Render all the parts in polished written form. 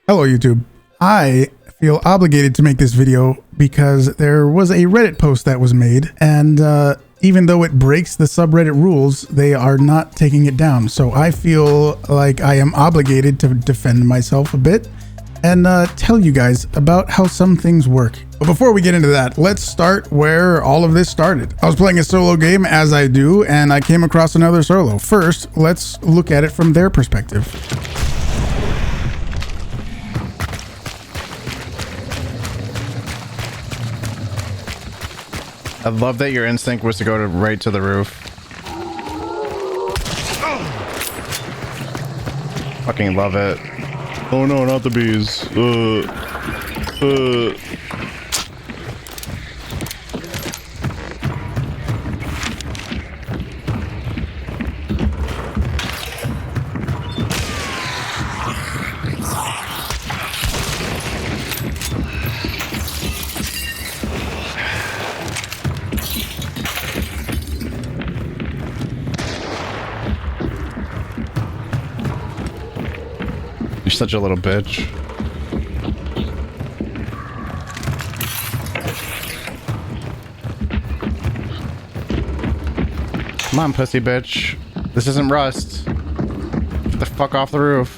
Hello YouTube. I feel obligated to make this video because there was a Reddit post that was made, and even though it breaks the subreddit rules, they are not taking it down. So I feel like I am obligated to defend myself a bit and tell you guys about how some things work. But before we get into that, let's start where all of this started. I was playing a solo game, as I do, and I came across another solo. First, let's look at it from their perspective. I love that your instinct was to go right to the roof. Fucking love it. Oh no, not the bees. You're such a little bitch. Come on, pussy bitch. This isn't Rust. Get the fuck off the roof.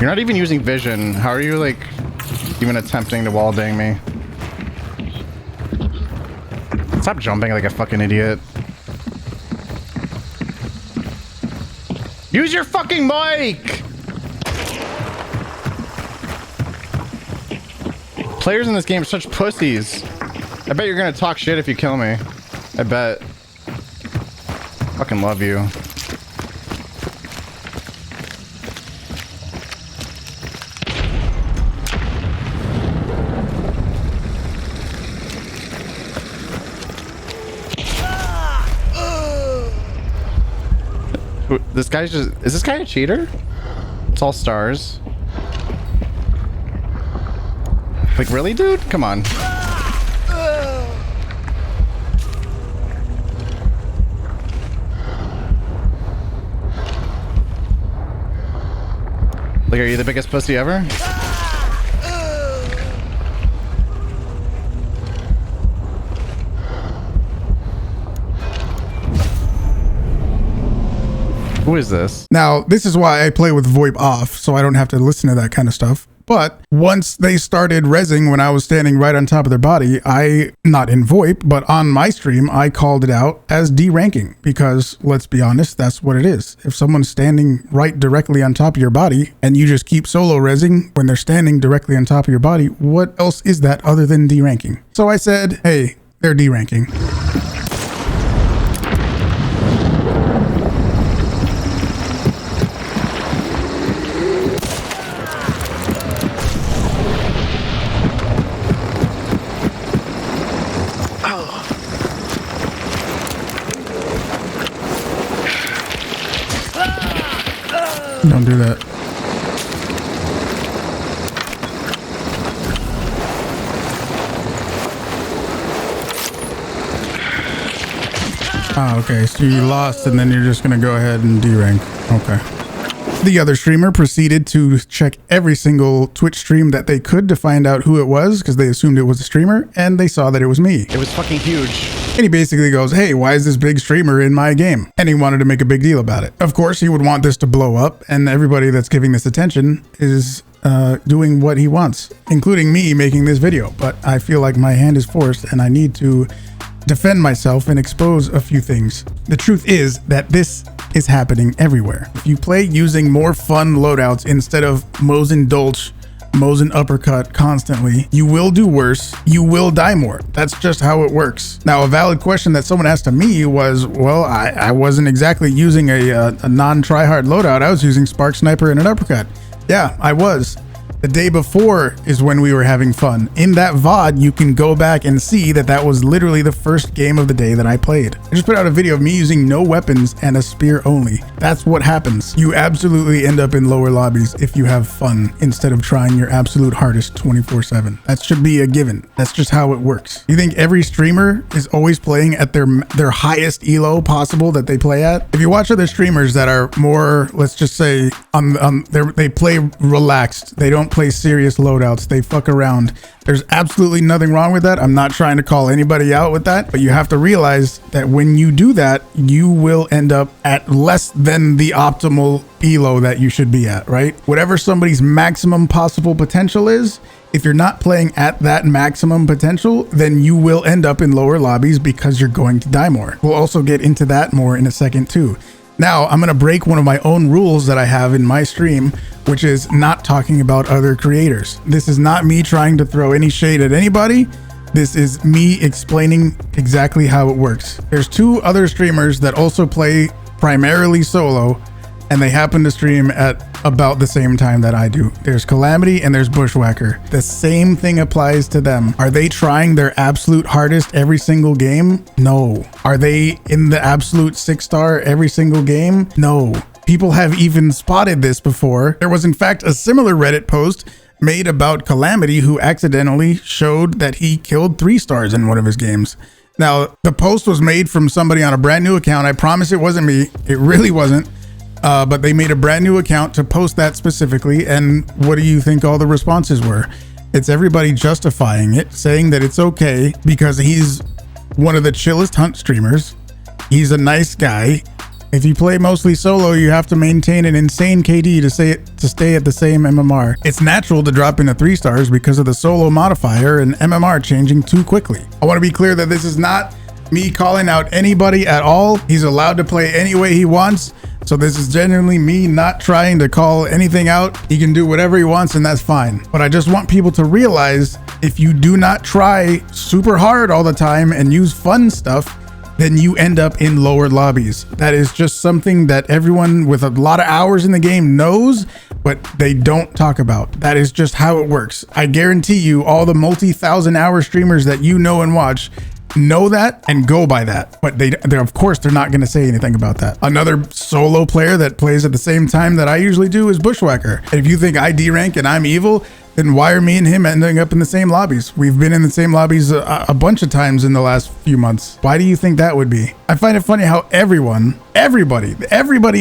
You're not even using vision. How are you, like, even attempting to wall dang me? Stop jumping like a fucking idiot. Use your fucking mic! Players in this game are such pussies. I bet you're gonna talk shit if you kill me. I bet. Fucking love you. This guy's just... Is this guy a cheater? It's all stars. Like, really, dude? Come on. Like, are you the biggest pussy ever? Who is this? Now, this is why I play with VoIP off, so I don't have to listen to that kind of stuff. But once they started rezzing when I was standing right on top of their body, not in VoIP, but on my stream, I called it out as D-ranking. Because, let's be honest, that's what it is. If someone's standing right directly on top of your body, and you just keep solo rezzing when they're standing directly on top of your body, what else is that other than D-ranking? So I said, hey, they're D-ranking. Don't do that. Ah, okay. So you lost and then you're just going to go ahead and D-rank. Okay. The other streamer proceeded to check every single Twitch stream that they could to find out who it was because they assumed it was a streamer, and they saw that it was me. It was fucking huge. And he basically goes, hey, why is this big streamer in my game? And he wanted to make a big deal about it. Of course, he would want this to blow up, and everybody that's giving this attention is doing what he wants, including me making this video. But I feel like my hand is forced, and I need to defend myself and expose a few things. The truth is that this is happening everywhere. If you play using more fun loadouts instead of Mosin Dolch, Mosin Uppercut constantly, you will do worse, you will die more. That's just how it works. Now, a valid question that someone asked to me was, well, I wasn't exactly using a non-tryhard loadout. I was using Spark Sniper and an Uppercut. Yeah, I was. The day before is when we were having fun. In that VOD, you can go back and see that that was literally the first game of the day that I played. I just put out a video of me using no weapons and a spear only. That's what happens. You absolutely end up in lower lobbies if you have fun instead of trying your absolute hardest 24/7. That should be a given. That's just how it works. You think every streamer is always playing at their highest elo possible that they play at? If you watch other streamers that are more, let's just say, they play relaxed. They don't play serious loadouts. They fuck around. There's absolutely nothing wrong with that. I'm not trying to call anybody out with that, but you have to realize that when you do that, you will end up at less than the optimal elo that you should be at, right? Whatever somebody's maximum possible potential is, if you're not playing at that maximum potential, then you will end up in lower lobbies because you're going to die more. We'll also get into that more in a second too. Now, I'm going to break one of my own rules that I have in my stream, which is not talking about other creators. This is not me trying to throw any shade at anybody. This is me explaining exactly how it works. There's two other streamers that also play primarily solo, and they happen to stream at about the same time that I do. There's Calamity and there's Bushwhacker. The same thing applies to them. Are they trying their absolute hardest every single game? No. Are they in the absolute 6-star every single game? No. People have even spotted this before. There was in fact a similar Reddit post made about Calamity who accidentally showed that he killed 3 stars in one of his games. Now, the post was made from somebody on a brand new account. I promise it wasn't me. It really wasn't. But they made a brand new account to post that specifically. And what do you think all the responses were? It's everybody justifying it, saying that it's okay because he's one of the chillest hunt streamers. He's a nice guy. If you play mostly solo, you have to maintain an insane KD to stay at the same MMR. It's natural to drop into 3 stars because of the solo modifier and MMR changing too quickly. I want to be clear that this is not me calling out anybody at all. He's allowed to play any way he wants. So this is genuinely me not trying to call anything out. He can do whatever he wants and that's fine. But I just want people to realize if you do not try super hard all the time and use fun stuff, then you end up in lower lobbies. That is just something that everyone with a lot of hours in the game knows, but they don't talk about. That is just how it works. I guarantee you all the multi-thousand-hour streamers that you know and watch know that and go by that, but they're of course they're not going to say anything about that. Another solo player that plays at the same time that I usually do is Bushwhacker. And if you think I D rank and I'm evil, then why are me and him ending up in the same lobbies? We've been in the same lobbies a bunch of times in the last few months. Why do you think that would be? I find it funny how everybody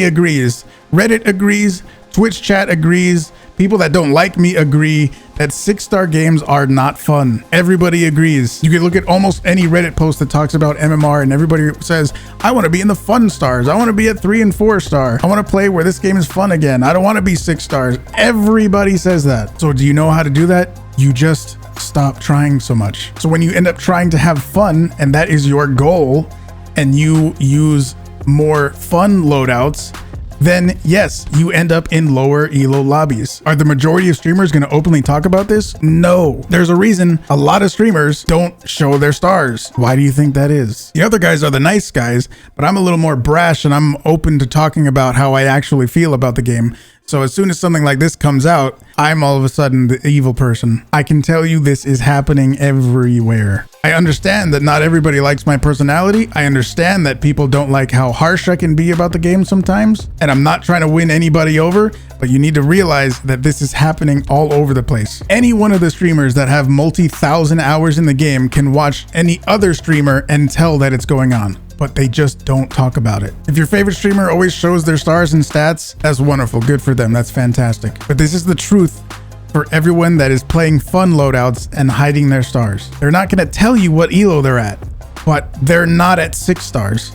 agrees. Reddit agrees, Twitch chat agrees, people that don't like me agree that 6-star games are not fun. Everybody agrees. You can look at almost any Reddit post that talks about MMR and everybody says, I want to be in the fun stars. I want to be at 3 and 4 star. I want to play where this game is fun again. I don't want to be 6 stars. Everybody says that. So do you know how to do that? You just stop trying so much. So when you end up trying to have fun and that is your goal and you use more fun loadouts, then yes, you end up in lower elo lobbies. Are the majority of streamers going to openly talk about this? No. There's a reason a lot of streamers don't show their stars. Why do you think that is? The other guys are the nice guys, but I'm a little more brash and I'm open to talking about how I actually feel about the game. So as soon as something like this comes out, I'm all of a sudden the evil person. I can tell you this is happening everywhere. I understand that not everybody likes my personality. I understand that people don't like how harsh I can be about the game sometimes. And I'm not trying to win anybody over, but you need to realize that this is happening all over the place. Any one of the streamers that have multi-thousand hours in the game can watch any other streamer and tell that it's going on, but they just don't talk about it. If your favorite streamer always shows their stars and stats, that's wonderful. Good for them. That's fantastic. But this is the truth for everyone that is playing fun loadouts and hiding their stars. They're not going to tell you what elo they're at, but they're not at 6 stars,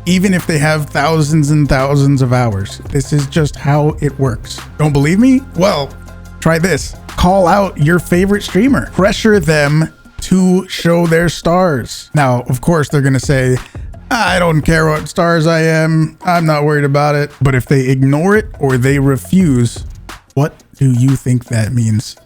even if they have thousands and thousands of hours. This is just how it works. Don't believe me? Well, try this. Call out your favorite streamer. Pressure them to show their stars. Now, of course, they're going to say, I don't care what stars I am. I'm not worried about it. But if they ignore it or they refuse, what do you think that means?